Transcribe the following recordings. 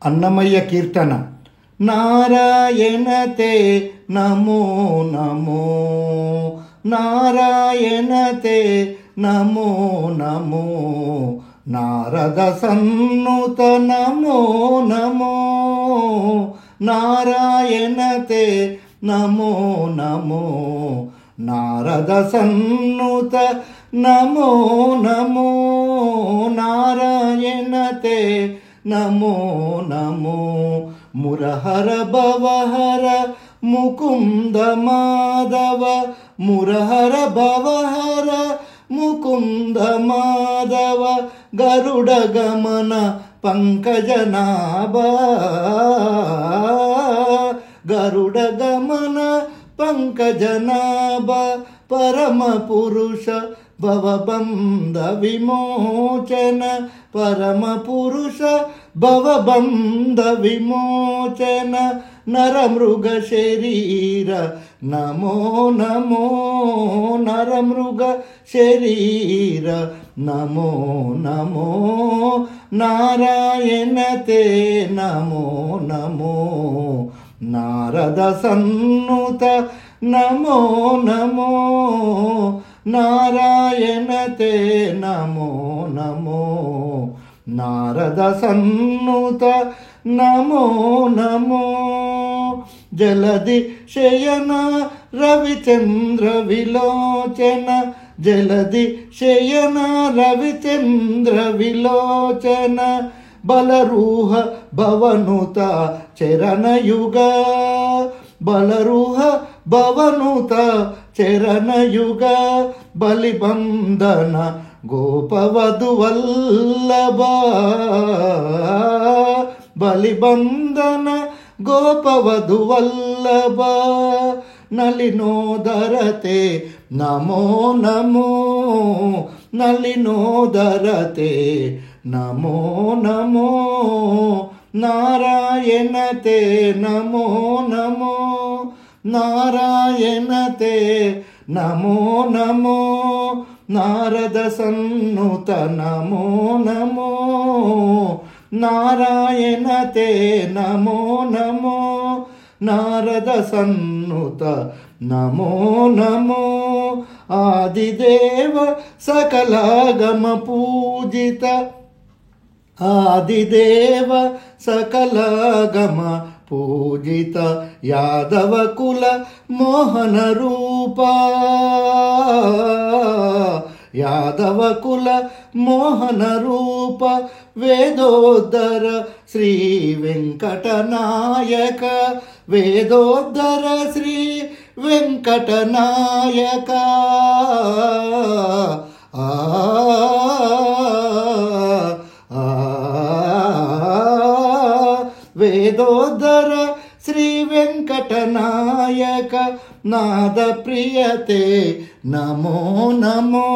అన్నమయ్య కీర్తన. నారాయణతే నమో నమో, నారాయణతే నమో నమో, నారద సన్నుత నమో నమో, నారాయణతే నమో నమో, నారద సన్నుత నమో నమో, నారాయణతే నమో నమో. మురహర భవహర ముకుంద మాధవ, మురహర భవహర ముకుంద మాధవ, గరుడ గమన పంకజనాభ, గరుడ గమన పంకజనాభ, పరమ పురుష భవబంధ విమోచన, పరమ పురుష భవబంధ విమోచన, నరమృగ శరీర నమో నమో, నరమృగ శరీర నమో నమో, నారాయణతే నమో నమో, నారద సన్నుత నమో నమో, నారాయణతే నమో నమో, నారద సన్నుత నమో నమో. జలధి శయన రవిచంద్ర విలోచన, జలధి శయన రవిచంద్ర విలోచన, బలరూహ భవనుత చరణయుగ, బలరూహ భవనుత చరణయుగ, బలిబంధన గోపవధు వల్లభ, బలిబంధన గోపవధు వల్లభ, నలినోదరతే నమో నమో, నలినోదరతే నమో నమో, నారాయణతే నమో నమో, నారాయణతే నమో నమో, నారద సన్నుత నమో నమో, నారాయణతే నమో నమో, నారద సన్నుత నమో నమో. ఆదిదేవ సకలాగమ పూజిత, ఆదిదేవ సకలాగమ పూజిత, యాదవ కుల మోహన రూప, యాదవ కుల మోహన రూప, వేదోద్ధర శ్రీ వెంకటనాయక, వేదోద్ధర శ్రీ వెంకటనాయక. ఆ వేదోద్ధర శ్రీ వెంకటనాయక, నాద ప్రియతే నమో నమో,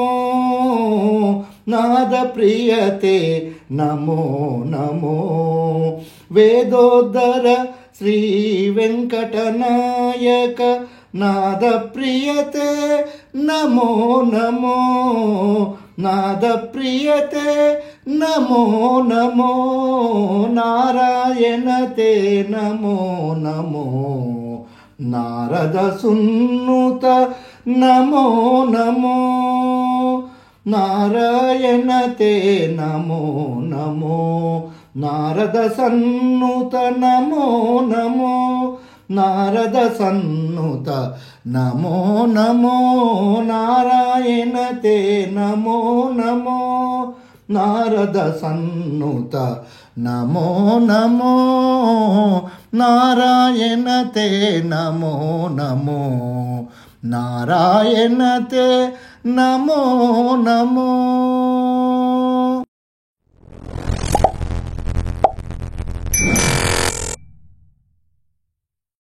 నాద ప్రియతే నమో నమో. వేదోద్ధర శ్రీ వెంకటనాయక, నాద ప్రియతే నమో నమో, నాద ప్రియతే నమో నమో, నారాయణతే నమో నమో, నారద సున్నుత నమో నమో, నారాయణతే నమో నమో, నారద సన్నుత నమో నమో, నారద సన్నుత నమో నమో, నారాయణతే నమో నమో, నారద సన్నుత నమో నమో, నారాయణతే నమో నమో, నారాయణతే నమో నమో.